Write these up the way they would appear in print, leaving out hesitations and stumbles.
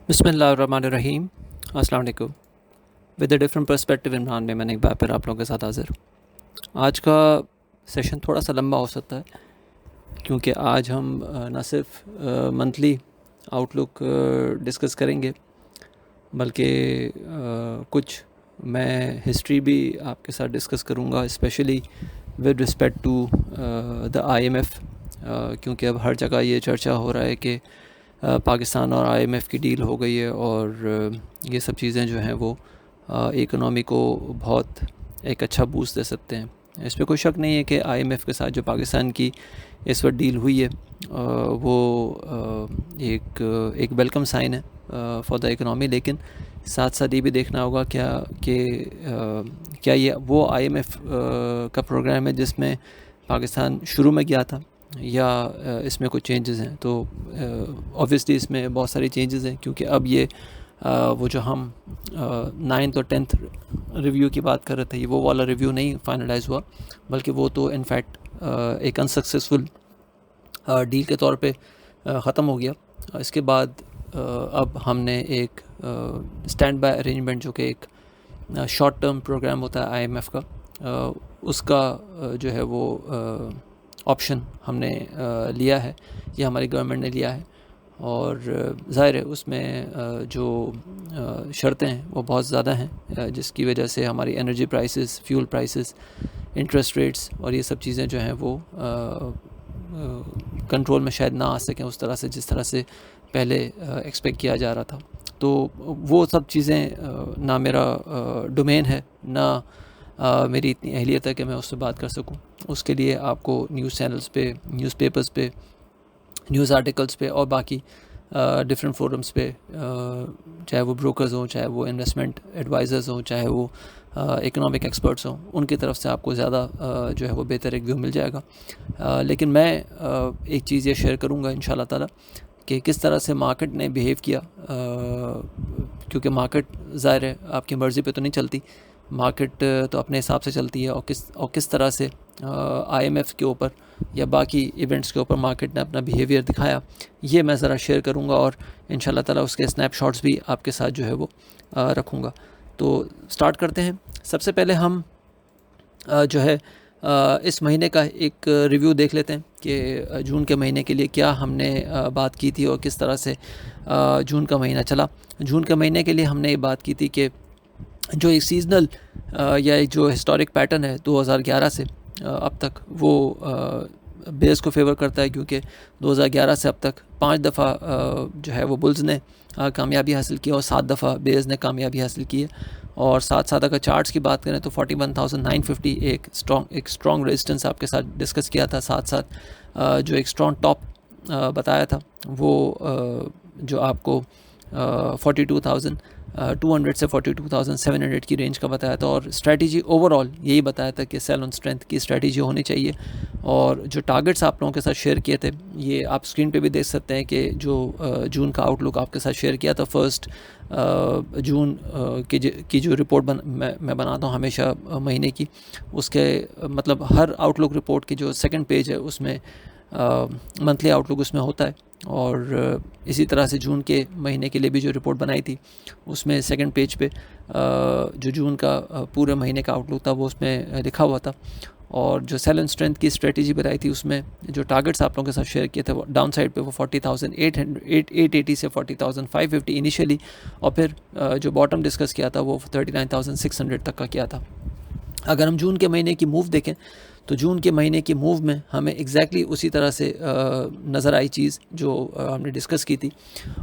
बिस्मिल्लाहिर्रहमानिर्रहीम। अस्सलाम वालेकुम। With a different perspective Imran में मैंने एक बार फिर आप लोगों के साथ हाज़िर हूँ। आज का सेशन थोड़ा सा लंबा हो सकता है क्योंकि आज हम न सिर्फ मंथली आउटलुक डिस्कस करेंगे बल्कि कुछ मैं हिस्ट्री भी आपके साथ डिस्कस करूँगा, specially with respect to the IMF, क्योंकि अब हर जगह ये चर्चा हो रहा है कि पाकिस्तान और IMF की डील हो गई है और ये सब चीज़ें जो हैं वो इकोनॉमी को बहुत एक अच्छा बूस्ट दे सकते हैं। इस पर कोई शक नहीं है कि IMF के साथ जो पाकिस्तान की इस वक्त डील हुई है वो एक वेलकम साइन है फॉर द इकोनॉमी, लेकिन साथ साथ ये भी देखना होगा क्या ये वो IMF का प्रोग्राम है जिसमें पाकिस्तान शुरू में गया था या इसमें कुछ चेंजेस हैं। तो ऑब्वियसली इसमें बहुत सारी चेंजेस हैं क्योंकि अब ये वो जो हम 9th और 10th रिव्यू की बात कर रहे थे, ये वो वाला रिव्यू नहीं फाइनलाइज हुआ, बल्कि वो तो इनफैक्ट एक अनसक्सेसफुल डील के तौर पे ख़त्म हो गया। इसके बाद अब हमने एक स्टैंड बाय अरेंजमेंट, जो कि एक शॉर्ट टर्म प्रोग्राम होता है IMF का, उसका जो है वो ऑप्शन हमने लिया है, ये हमारी गवर्नमेंट ने लिया है। और ज़ाहिर है उसमें जो शर्तें हैं वो बहुत ज़्यादा हैं, जिसकी वजह से हमारी energy prices, fuel prices, interest rates और ये सब चीज़ें जो हैं वो कंट्रोल में शायद ना आ सकें उस तरह से जिस तरह से पहले एक्सपेक्ट किया जा रहा था। तो वो सब चीज़ें ना मेरा डोमेन है, ना मेरी इतनी अहलियत है कि मैं उससे बात कर सकूं। उसके लिए आपको न्यूज़ चैनल्स पे, न्यूज़पेपर्स पे, न्यूज़ आर्टिकल्स पे और बाकी डिफरेंट फोरम्स पे, चाहे वो ब्रोकर्स हों, चाहे वो इन्वेस्टमेंट एडवाइज़र्स हों, चाहे वो इकोनॉमिक एक्सपर्ट्स हों, उनकी तरफ से आपको ज़्यादा जो है वो बेहतर एक व्यू मिल जाएगा। लेकिन मैं एक चीज़ ये शेयर करूँगा इंशाल्लाह ताला कि किस तरह से मार्केट ने बिहेव किया, क्योंकि मार्केट ज़ाहिर है आपकी मर्ज़ी पे तो नहीं चलती, मार्केट तो अपने हिसाब से चलती है, और किस तरह से IMF के ऊपर या बाकी इवेंट्स के ऊपर मार्केट ने अपना बिहेवियर दिखाया, ये मैं ज़रा शेयर करूँगा और इंशाल्लाह ताला उसके स्नैपशॉट्स भी आपके साथ जो है वो रखूँगा। तो स्टार्ट करते हैं। सबसे पहले हम जो है इस महीने का एक रिव्यू देख लेते हैं कि जून के महीने के लिए क्या हमने बात की थी और किस तरह से जून का महीना चला। जून के महीने के लिए हमने ये बात की थी कि जो एक सीजनल या जो हिस्टोरिक पैटर्न है 2011 से अब तक, वो बेयर्स को फेवर करता है, क्योंकि 2011 से अब तक 5 दफ़ा जो है वो बुल्स ने कामयाबी हासिल की और 7 दफ़ा बेयर्स ने कामयाबी हासिल की है। और साथ साथ अगर चार्ट्स की बात करें तो 41,950 एक स्ट्रॉन्ग रेजिस्टेंस आपके साथ डिस्कस किया था। साथ साथ जो एक स्ट्रॉन्ग टॉप बताया था वो जो आपको 42,200 से 42,700 की रेंज का बताया था। और स्ट्रैटेजी ओवरऑल यही बताया था कि सेल ऑन स्ट्रेंथ की स्ट्रैटेजी होनी चाहिए। और जो टारगेट्स आप लोगों के साथ शेयर किए थे, ये आप स्क्रीन पे भी देख सकते हैं कि जो जून का आउटलुक आपके साथ शेयर किया था, 1 जून की जो रिपोर्ट मैं बनाता हूँ हमेशा महीने की, उसके मतलब हर आउटलुक रिपोर्ट की जो सेकंड पेज है उसमें मंथली आउटलुक उसमें होता है। और इसी तरह से जून के महीने के लिए भी जो रिपोर्ट बनाई थी उसमें सेकंड पेज पे जो जून का पूरे महीने का आउटलुक था वो उसमें लिखा हुआ था। और जो सेल एंड स्ट्रेंथ की स्ट्रेटजी बताई थी उसमें जो टारगेट्स आप लोगों के साथ शेयर किए थे, वो डाउन साइड पे वो 40,880 से 40,550 इनिशियली, और फिर जो बॉटम डिस्कस किया था वो 39,600 तक का किया था। अगर हम जून के महीने की मूव देखें तो जून के महीने की मूव में हमें एग्जैक्टली उसी तरह से नज़र आई चीज़ जो हमने डिस्कस की थी।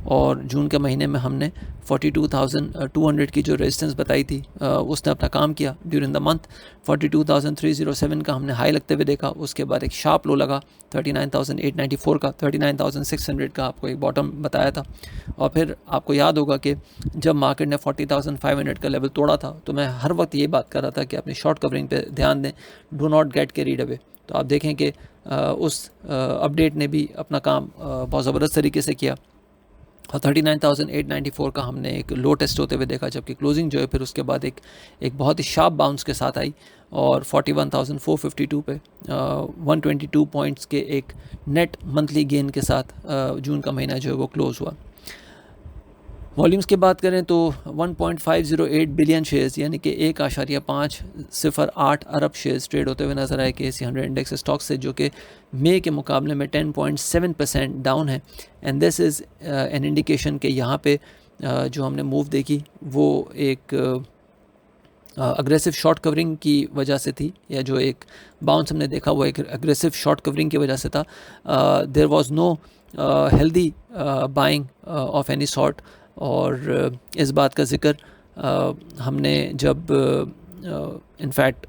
और जून के महीने में हमने 42,200 की जो रेजिस्टेंस बताई थी उसने अपना काम किया ड्यूरिंग द मंथ। 42,307 का हमने हाई लगते हुए देखा, उसके बाद एक शार्प लो लगा 39,894 का, 39,600 का आपको एक बॉटम बताया था। और फिर आपको याद होगा कि जब मार्केट ने 40,500 का लेवल तोड़ा था तो मैं हर वक्त ये बात कर रहा था कि अपनी शॉर्ट कवरिंग पे ध्यान दें, do not get carried away. तो आप देखें कि उस अपडेट ने भी अपना काम बहुत ज़बरदस्त तरीके से किया। और 39,894 का हमने एक लो टेस्ट होते हुए देखा, जबकि क्लोजिंग जो है फिर उसके बाद एक बहुत ही शार्प बाउंस के साथ आई और 41,452 पे 122 पॉइंट्स के एक नेट मंथली गेन के साथ जून का महीना जो है वो क्लोज़ हुआ। वॉल्यूम्स की बात करें तो 1.508 बिलियन शेयर्स यानी कि 1.508 अरब शेयर्स ट्रेड होते हुए नज़र आए KSE 100 इंडेक्स स्टॉक से, जो कि मई के मुकाबले में 10.7% डाउन है। And this is an indication कि यहाँ पे जो हमने मूव देखी वो एक अग्रेसिव शॉर्ट कवरिंग की वजह से थी, या जो एक बाउंस हमने देखा वो एक अग्रेसिव शॉर्ट कवरिंग की वजह से था। There was no healthy buying of any sort. और इस बात का जिक्र हमने जब इनफैक्ट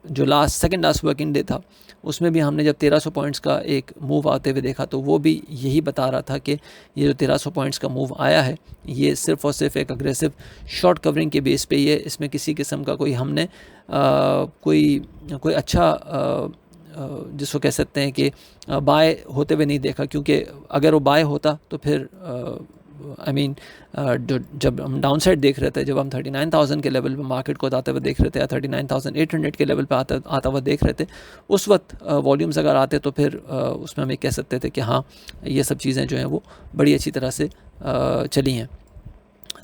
जो सेकंड लास्ट वर्किंग डे था उसमें भी हमने जब 1300 पॉइंट्स का एक मूव आते हुए देखा तो वो भी यही बता रहा था कि ये जो 1300 पॉइंट्स का मूव आया है ये सिर्फ़ और सिर्फ एक अग्रेसिव शॉर्ट कवरिंग के बेस पे ही है। इसमें किसी किस्म का कोई हमने कोई अच्छा जिसको कह सकते हैं कि बाय होते हुए नहीं देखा, क्योंकि अगर वो बाय होता तो फिर जब हम डाउन साइड देख रहे थे, जब हम 39,000 के लेवल पे मार्केट को आते हुए देख रहे थे या 39,800 के लेवल पे आता हुआ देख रहे थे, उस वक्त वॉल्यूम्स अगर आते तो फिर उसमें हम ये कह सकते थे कि हाँ ये सब चीज़ें जो हैं वो बड़ी अच्छी तरह से चली हैं।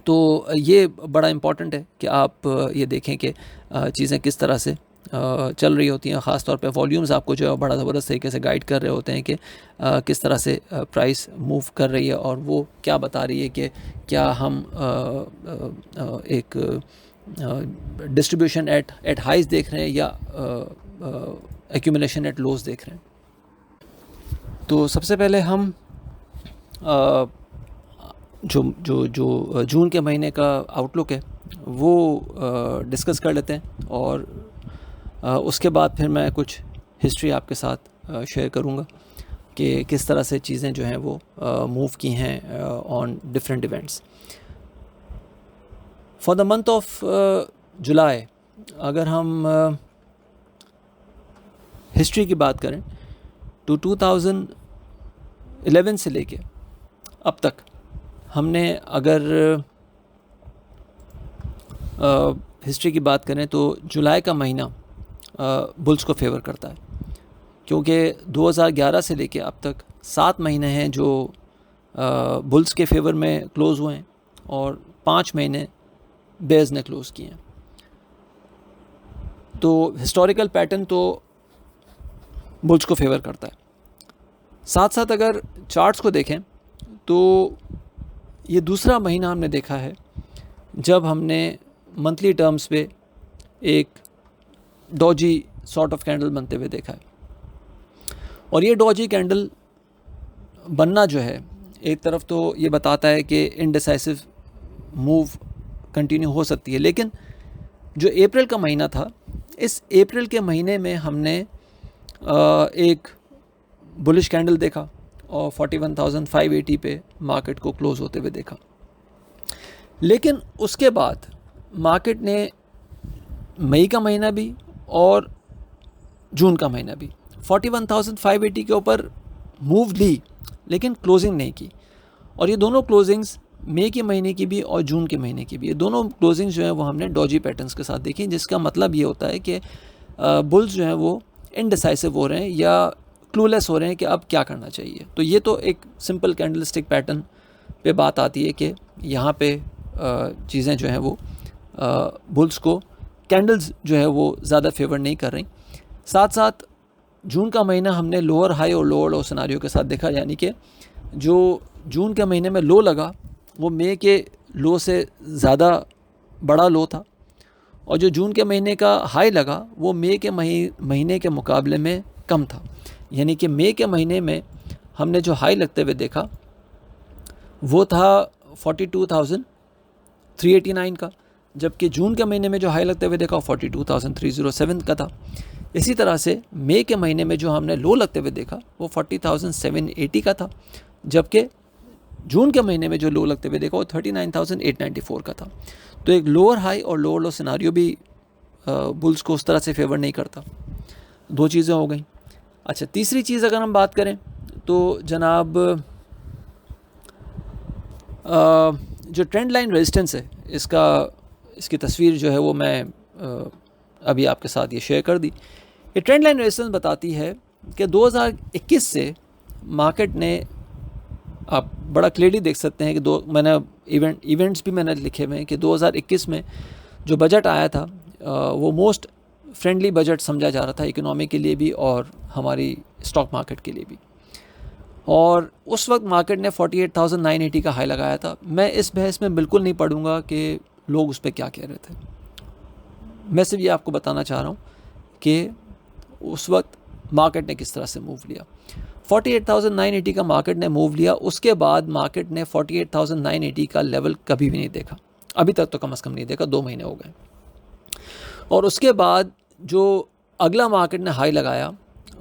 तो ये बड़ा इम्पॉर्टेंट है कि आप ये देखें कि चीज़ें किस तरह से चल रही होती हैं। ख़ास तौर पे वॉल्यूम्स आपको जो है बड़ा ज़बरदस्त तरीके से गाइड कर रहे होते हैं कि किस तरह से प्राइस मूव कर रही है, और वो क्या बता रही है कि क्या हम एक डिस्ट्रीब्यूशन एट हाइज देख रहे हैं या एक्यूमुलेशन एट लोज देख रहे हैं। तो सबसे पहले हम जो जून के महीने का आउटलुक है वो डिस्कस कर लेते हैं, और उसके बाद फिर मैं कुछ हिस्ट्री आपके साथ शेयर करूँगा कि किस तरह से चीज़ें जो हैं वो मूव की हैं on different events. For the month of July अगर हम हिस्ट्री की बात करें तो 2011 से लेके अब तक हमने अगर हिस्ट्री की बात करें तो जुलाई का महीना बुल्स को फेवर करता है, क्योंकि 2011 से लेके अब तक 7 महीने हैं जो बुल्स के फेवर में क्लोज़ हुए हैं और 5 महीने बेयर्स ने क्लोज़ किए हैं। तो हिस्टोरिकल पैटर्न तो बुल्स को फेवर करता है। साथ साथ अगर चार्ट्स को देखें तो ये दूसरा महीना हमने देखा है जब हमने मंथली टर्म्स पे एक डॉजी सॉर्ट ऑफ कैंडल बनते हुए देखा है। और ये डॉजी कैंडल बनना जो है एक तरफ तो ये बताता है कि इनडिसाइसिव मूव कंटिन्यू हो सकती है, लेकिन जो अप्रैल का महीना था, इस अप्रैल के महीने में हमने एक बुलिश कैंडल देखा और 41,580 पे मार्केट को क्लोज होते हुए देखा। लेकिन उसके बाद मार्केट ने मई का महीना भी और जून का महीना भी 41,580 के ऊपर मूव ली, लेकिन क्लोजिंग नहीं की। और ये दोनों क्लोजिंग्स मई के महीने की भी और जून के महीने की भी, ये दोनों क्लोजिंग्स जो है वो हमने डॉजी पैटर्न्स के साथ देखी, जिसका मतलब ये होता है कि बुल्स जो हैं वो इनडिसाइसिव हो रहे हैं या क्लूलेस हो रहे हैं कि अब क्या करना चाहिए। तो ये तो एक सिंपल कैंडलस्टिक पैटर्न पे बात आती है कि यहाँ पे चीज़ें जो हैं वो बुल्स को कैंडल्स जो है वो ज़्यादा फेवर नहीं कर रही। साथ साथ जून का महीना हमने लोअर हाई और लोअर लो सिनारियो के साथ देखा, यानी कि जो जून के महीने में लो लगा वो मई के लो से ज़्यादा बड़ा लो था, और जो जून के महीने का हाई लगा वो मई के महीने के मुकाबले में कम था। यानी कि मई के महीने में हमने जो हाई लगते हुए देखा वो था 42,389 का, जबकि जून के महीने में जो हाई लगते हुए देखा 42,307 का था। इसी तरह से मई के महीने में जो हमने लो लगते हुए देखा वो 40,780 का था, जबकि जून के महीने में जो लो लगते हुए देखा वो 39,894 का था। तो एक लोअर हाई और लोअर लो सिनारियो भी बुल्स को उस तरह से फेवर नहीं करता। दो चीज़ें हो गई। अच्छा, तीसरी चीज़ अगर हम बात करें तो जनाब जो ट्रेंड लाइन रेजिस्टेंस है इसकी तस्वीर जो है वो मैं अभी आपके साथ ये शेयर कर दी। ये ट्रेंड लाइन रेजिस्टेंस बताती है कि 2021 से मार्केट ने, आप बड़ा क्लियरली देख सकते हैं कि मैंने इवेंट्स भी मैंने लिखे हुए हैं कि 2021 में जो बजट आया था वो मोस्ट फ्रेंडली बजट समझा जा रहा था इकोनॉमी के लिए भी और हमारी स्टॉक मार्केट के लिए भी। और उस वक्त मार्केट ने 48,980 का हाई लगाया था। मैं इस बहस में बिल्कुल नहीं पढ़ूंगा कि लोग उस पर क्या कह रहे थे। मैं सिर्फ ये आपको बताना चाह रहा हूँ कि उस वक्त मार्केट ने किस तरह से मूव लिया। 48,980 का मार्केट ने मूव लिया, उसके बाद मार्केट ने 48,980 का लेवल कभी भी नहीं देखा, अभी तक तो कम से कम नहीं देखा, 2 महीने हो गए। और उसके बाद जो अगला मार्केट ने हाई लगाया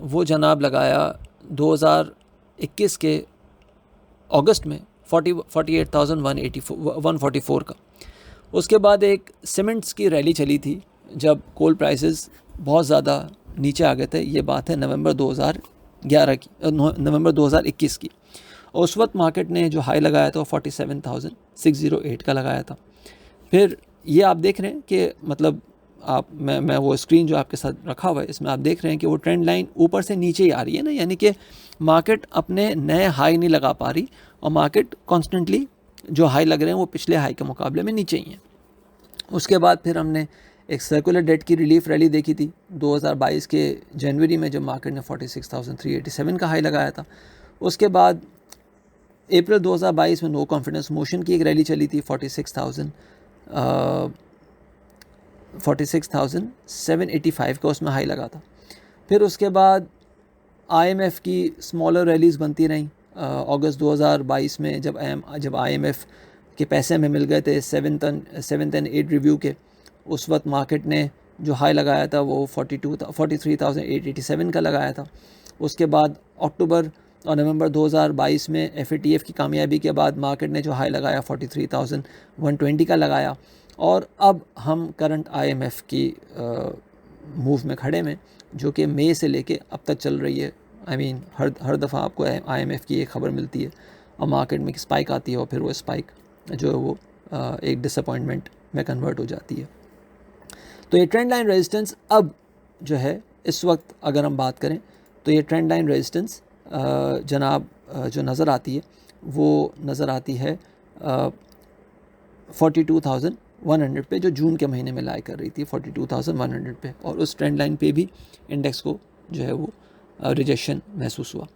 वो जनाब लगाया 2021 के अगस्त में 48,144 का। उसके बाद एक सीमेंट्स की रैली चली थी जब कोल प्राइसेस बहुत ज़्यादा नीचे आ गए थे। ये बात है नवंबर 2021 की। और उस वक्त मार्केट ने जो हाई लगाया था वो 47,608 का लगाया था। फिर ये आप देख रहे हैं कि मतलब मैं वो स्क्रीन जो आपके साथ रखा हुआ है इसमें आप देख रहे हैं कि वो ट्रेंड लाइन ऊपर से नीचे ही आ रही है ना, यानी कि मार्केट अपने नए हाई नहीं लगा पा रही और मार्केट कॉन्स्टेंटली जो हाई लग रहे हैं वो पिछले हाई के मुकाबले में नीचे ही हैं। उसके बाद फिर हमने एक सर्कुलर डेट की रिलीफ रैली देखी थी 2022 के जनवरी में जब मार्केट ने 46,387 का हाई लगाया था। उसके बाद अप्रैल 2022 में नो कॉन्फिडेंस मोशन की एक रैली चली थी 46,785 का उसमें हाई लगा था। फिर उसके बाद IMF की स्मॉलर रैलीज़ बनती रहीं। अगस्त 2022 में जब IMF के पैसे में मिल गए थे 7th एंड 8th रिव्यू के, उस वक्त मार्केट ने जो हाई लगाया था वो 43,887 का लगाया था। उसके बाद अक्टूबर और नवंबर 2022 में FATF की कामयाबी के बाद मार्केट ने जो हाई लगाया 43,120 का लगाया। और अब हम करंट IMF की मूव में खड़े में जो कि मई से लेके अब तक चल रही है। हर दफ़ा आपको IMF की एक ख़बर मिलती है और मार्केट में एक स्पाइक आती है और फिर वो स्पाइक जो है वो एक डिसअपॉइंटमेंट में कन्वर्ट हो जाती है। तो ये ट्रेंड लाइन रेजिस्टेंस अब जो है इस वक्त अगर हम बात करें तो ये ट्रेंड लाइन रेजिस्टेंस जनाब जो नज़र आती है वो नज़र आती है 42,100 पे, जो जून के महीने में लाई कर रही थी 42,100 पे। और उस ट्रेंड लाइन पे भी इंडेक्स को जो है वो रिजेक्शन महसूस हुआ।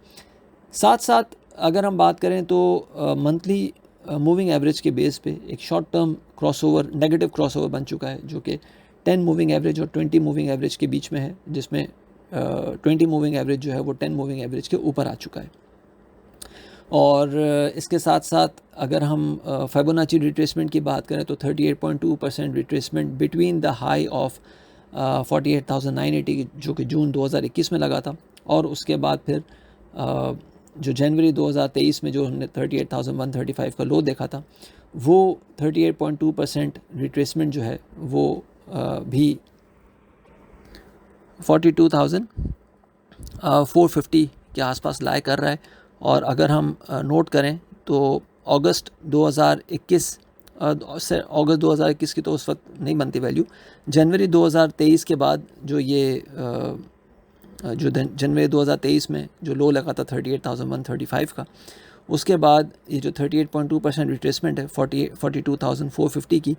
साथ साथ अगर हम बात करें तो मंथली मूविंग एवरेज के बेस पे एक short term crossover, negative crossover बन चुका है जो कि 10 मूविंग एवरेज और 20 मूविंग एवरेज के बीच में है, जिसमें 20 मूविंग एवरेज जो है वो 10 मूविंग एवरेज के ऊपर आ चुका है। और इसके साथ साथ अगर हम फिबोनाची रिट्रेसमेंट की बात करें तो 38.2% retracement between the high of 48,980 जो कि जून 2021 में लगा था, और उसके बाद फिर जो जनवरी 2023 में जो हमने 38,135 का लो देखा था वो 38.2% रिट्रेसमेंट जो है वो भी 42,450 के आसपास लाई कर रहा है। और अगर हम नोट करें तो अगस्त 2021 की तो उस वक्त नहीं बनती वैल्यू, जनवरी 2023 के बाद जो ये जो जनवरी 2023 में जो लो लगा था 38,135 का, उसके बाद ये जो 38.2% रिट्रेसमेंट है 42,450 की,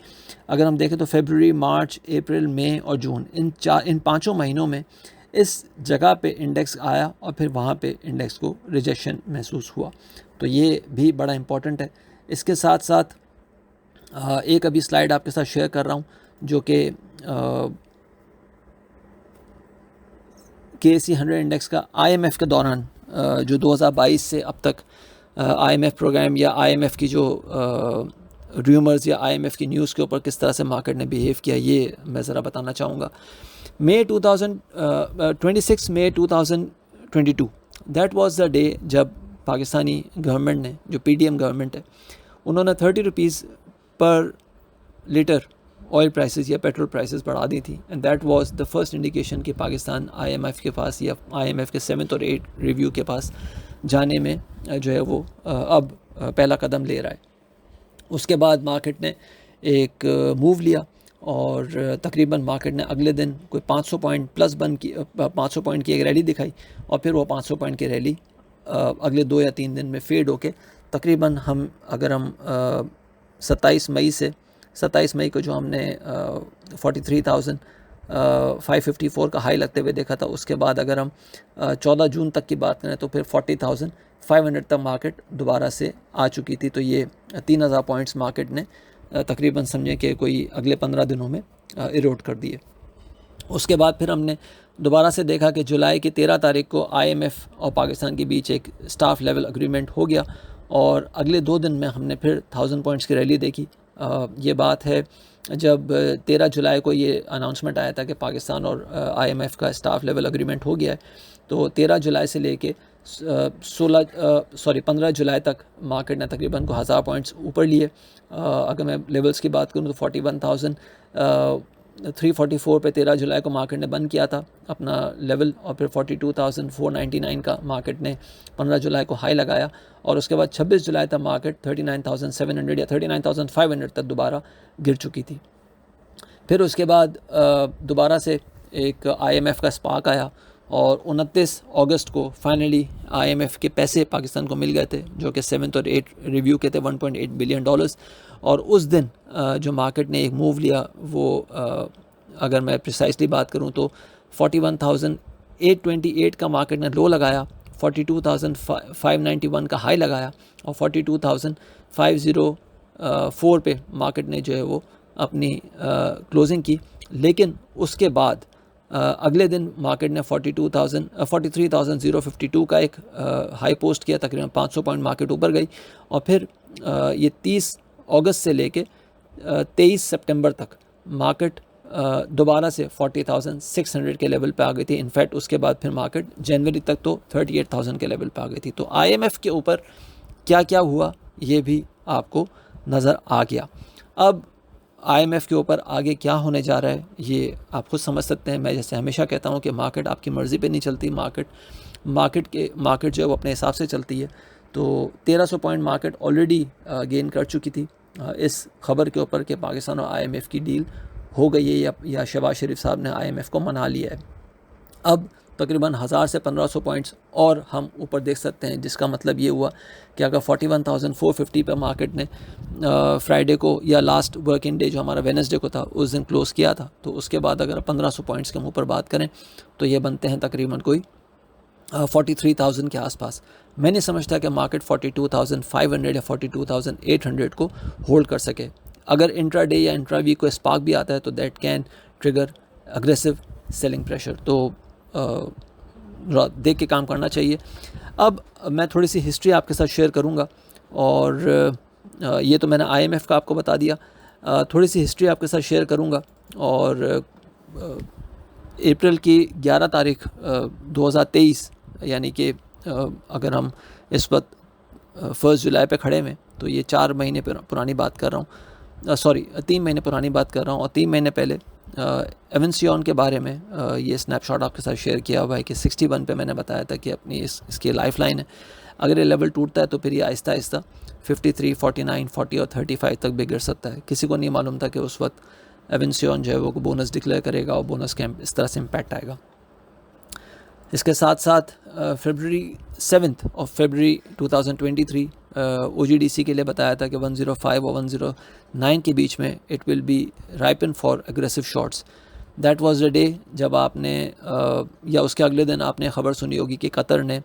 अगर हम देखें तो फरवरी, मार्च, अप्रैल, मई और जून इन 5 महीनों में इस जगह पे इंडेक्स आया और फिर वहाँ पे इंडेक्स को रिजेक्शन महसूस हुआ। तो ये भी बड़ा इम्पॉर्टेंट है। इसके साथ साथ एक अभी स्लाइड आपके साथ शेयर कर रहा हूँ जो कि KSE 100 इंडेक्स का IMF के दौरान जो 2022 से अब तक IMF प्रोग्राम या IMF की जो र्यूमर्स या IMF की न्यूज़ के ऊपर किस तरह से मार्केट ने बिहेव किया, ये मैं ज़रा बताना चाहूँगा। 26 मई 2022 दैट वाज द डे जब पाकिस्तानी गवर्नमेंट ने, जो PDM गवर्नमेंट है, उन्होंने 30 रुपीज़ पर लीटर ऑयल प्राइसेस या पेट्रोल प्राइसेस बढ़ा दी थी। And that was the first indication कि पाकिस्तान IMF के पास या IMF के 7th और 8th रिव्यू के पास जाने में जो है वो अब पहला कदम ले रहा है। उसके बाद मार्केट ने एक मूव लिया और तकरीबन मार्केट ने अगले दिन कोई 500 पॉइंट प्लस 500 पॉइंट की एक रैली दिखाई और फिर वो 500 पॉइंट की रैली अगले 2 या 3 दिन में फेड होके तकरीबन अगर हम 27 मई को जो हमने 43,554 का हाई लगते हुए देखा था, उसके बाद अगर हम 14 जून तक की बात करें तो फिर 40,500 तक मार्केट दोबारा से आ चुकी थी। तो ये 3,000 पॉइंट्स मार्केट ने तकरीबन समझे कि कोई अगले 15 दिनों में इरोड कर दिए। उसके बाद फिर हमने दोबारा से देखा कि जुलाई की 13 तारीख को IMF और पाकिस्तान के बीच एक स्टाफ लेवल एग्रीमेंट हो गया और अगले 2 दिन में हमने फिर 1000 पॉइंट्स की रैली देखी। ये बात है जब 13 जुलाई को ये अनाउंसमेंट आया था कि पाकिस्तान और IMF का स्टाफ लेवल एग्रीमेंट हो गया है, तो 13 जुलाई से लेके 15 जुलाई तक मार्केट ने तकरीबन को 1000 पॉइंट्स ऊपर लिए। अगर मैं लेवल्स की बात करूँ तो 41,344 पे 13 जुलाई को मार्केट ने बंद किया था अपना लेवल, और फिर 42,499 का मार्केट ने 15 जुलाई को हाई लगाया, और उसके बाद 26 जुलाई तक मार्केट 39,700 या 39,500 तक दोबारा गिर चुकी थी। फिर उसके बाद दोबारा से एक IMF का स्पार्क आया और 29 अगस्त को फाइनली IMF के पैसे पाकिस्तान को मिल गए थे, जो कि 7th और 8th रिव्यू के थे, $1.8 बिलियन। और उस दिन जो मार्केट ने एक मूव लिया वो अगर मैं प्रिसाइसली बात करूं तो 41,828 का मार्केट ने लो लगाया, 42,591 का हाई लगाया और 42,504 पे मार्केट ने जो है वो अपनी क्लोजिंग की। लेकिन उसके बाद अगले दिन मार्केट ने 43,052 का एक हाई पोस्ट किया, तकरीबन 500 पॉइंट मार्केट ऊपर गई, और फिर ये 30 अगस्त से लेके 23 सितंबर तक मार्केट दोबारा से 40,600 के लेवल पे आ गई थी। इनफैक्ट उसके बाद फिर मार्केट जनवरी तक तो 38,000 के लेवल पे आ गई थी। तो IMF के ऊपर क्या क्या हुआ ये भी आपको नज़र आ गया। अब IMF के ऊपर आगे क्या होने जा रहा है ये आप खुद समझ सकते हैं। मैं जैसे हमेशा कहता हूँ कि मार्केट आपकी मर्ज़ी पे नहीं चलती, मार्केट जो है वो अपने हिसाब से चलती है। तो 1300 पॉइंट मार्केट ऑलरेडी गेन कर चुकी थी इस खबर के ऊपर कि पाकिस्तान और IMF की डील हो गई है या शहबाज शरीफ साहब ने IMF को मना लिया है। अब तकरीबन 1000 से 1500 पॉइंट्स और हम ऊपर देख सकते हैं, जिसका मतलब ये हुआ कि अगर 41,450 पे मार्केट ने फ्राइडे को या लास्ट वर्किंग डे जो हमारा वेडनेसडे को था उस दिन क्लोज़ किया था, तो उसके बाद अगर 1500 पॉइंट्स के हम ऊपर बात करें तो ये बनते हैं तकरीबन कोई 43,000 के आसपास। मैं नहीं समझता कि मार्केट 42,500 या 42,800 को होल्ड कर सके। अगर इंट्रा डे या इंट्रा वीक को स्पार्क भी आता है तो that can trigger aggressive selling pressure. तो देख के काम करना चाहिए। अब मैं थोड़ी सी हिस्ट्री आपके साथ शेयर करूंगा, और ये तो मैंने IMF का आपको बता दिया, थोड़ी सी हिस्ट्री आपके साथ शेयर करूंगा। और अप्रैल की 11 तारीख 2023 यानी कि अगर हम इस वक्त 1 जुलाई पे खड़े में तो ये 4 महीने पुरानी बात कर रहा हूँ, 3 महीने पुरानी बात कर रहा हूँ। और 3 महीने पहले एवेंसियन के बारे में ये स्नैपशॉट आपके साथ शेयर किया हुआ है कि 61 पे मैंने बताया था कि अपनी इसकी लाइफ लाइन है। अगर ये लेवल टूटता है तो फिर ये आहिस्ता आहिस्ता 53, 49, 40 और 35 तक भी गिर सकता है। किसी को नहीं मालूम था कि उस वक्त एवेंसियन जो है वो बोनस डिक्लेयर करेगा और बोनस के इस तरह से इम्पैक्ट आएगा। इसके साथ साथ फरवरी 7 ऑफ फरवरी 2023 OGDC के लिए बताया था कि 105 और 109 के बीच में it will be ripen for aggressive shots. That was the day जब आपने या उसके अगले दिन आपने खबर सुनी होगी कि कतर ने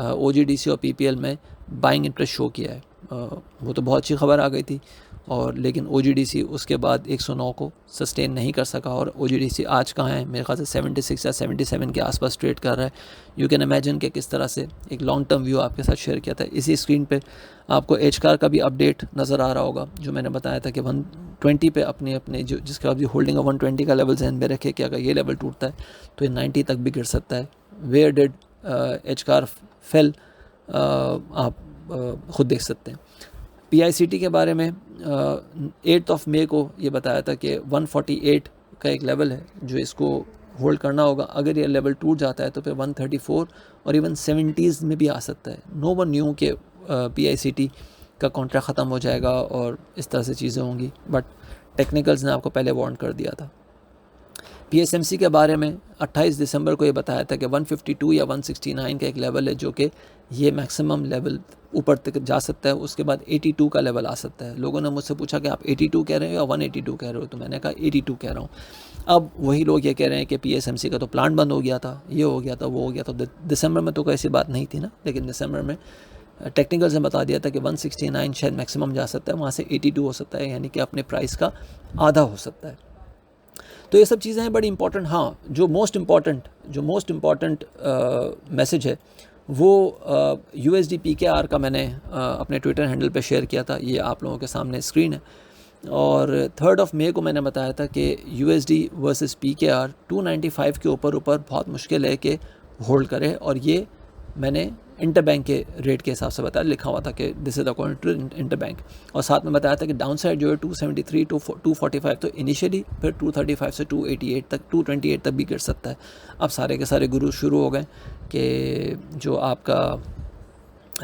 OGDC और PPL में बाइंग इंटरेस्ट शो किया है। वो तो बहुत अच्छी खबर आ गई थी, और लेकिन OGDC उसके बाद 109 को सस्टेन नहीं कर सका, और OGDC आज कहाँ है, मेरे ख्याल से 76 या 77 के आसपास ट्रेड कर रहा है। यू कैन इमेजिन कि किस तरह से एक लॉन्ग टर्म व्यू आपके साथ शेयर किया था। इसी स्क्रीन पे आपको HCAR का भी अपडेट नज़र आ रहा होगा, जो मैंने बताया था कि 120 पे अपने जो जिसका अभी होल्डिंग 120 का लेवल जहन में रखे कि अगर ये लेवल टूटता है तो ये 90 तक भी गिर सकता है। वेयर डिड HCAR फेल आप ख़ुद देख सकते हैं। PICT के बारे में 8 मई को ये बताया था कि 148 का एक लेवल है जो इसको होल्ड करना होगा। अगर ये लेवल टूट जाता है तो फिर 134 और इवन 70s में भी आ सकता है। नो वन न्यू के PICT का कॉन्ट्रैक्ट ख़त्म हो जाएगा और इस तरह से चीज़ें होंगी, बट टेक्निकल्स ने आपको पहले वार्न कर दिया था। PSMC के बारे में 28 दिसंबर को ये बताया था कि 152 या 169 का एक लेवल है जो कि ये मैक्सिमम लेवल ऊपर तक जा सकता है, उसके बाद 82 का लेवल आ सकता है। लोगों ने मुझसे पूछा कि आप 82 कह रहे हो या 182 कह रहे हो, तो मैंने कहा 82 कह रहा हूँ। अब वही लोग ये कह रहे हैं कि PSMC का तो प्लांट बंद हो गया था, ये हो गया था, वो हो गया था। दिसंबर में तो कोई ऐसी बात नहीं थी ना, लेकिन दिसंबर में टेक्निकल्स ने बता दिया था कि 169 शायद मैक्सिमम जा सकता है, वहाँ से 82 हो सकता है, यानी कि अपने प्राइस का आधा हो सकता है। तो ये सब चीज़ें हैं बड़ी इंपॉर्टेंट। हाँ, जो मोस्ट इम्पॉर्टेंट मैसेज है वो USD PKR का मैंने अपने ट्विटर हैंडल पे शेयर किया था, ये आप लोगों के सामने स्क्रीन है। और 3 मई को मैंने बताया था कि USD वर्सेस PKR 295 के ऊपर बहुत मुश्किल है कि होल्ड करे, और ये मैंने इंटरबैंक के रेट के हिसाब से बताया, लिखा हुआ था कि this is according to interbank. और साथ में बताया था कि डाउन साइड जो है 273 टू 245, तो इनिशियली फिर 235 से 288 तक 228 तक भी गिर सकता है। अब सारे के सारे गुरु शुरू हो गए कि जो आपका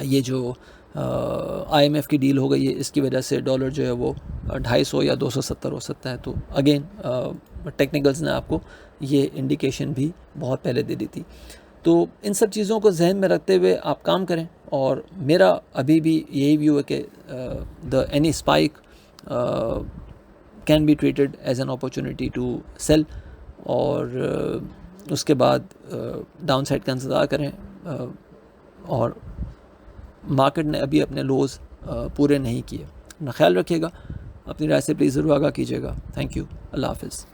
ये जो IMF की डील हो गई है, इसकी वजह से डॉलर जो है वो 250 या 270 हो सकता है। तो अगेन टेक्निकल्स ने आपको ये इंडिकेशन भी बहुत पहले दे दी थी। तो इन सब चीज़ों को जहन में रखते हुए आप काम करें, और मेरा अभी भी यही व्यू है कि the any spike can be treated as an opportunity to sell, और उसके बाद डाउन साइड का इंतज़ार करें। और मार्केट ने अभी अपने लोज़ पूरे नहीं किए। अपना ख्याल रखिएगा, अपनी राय से प्लीज़ ज़रूर आगाह कीजिएगा। Thank you. अल्लाह हाफ़िज़।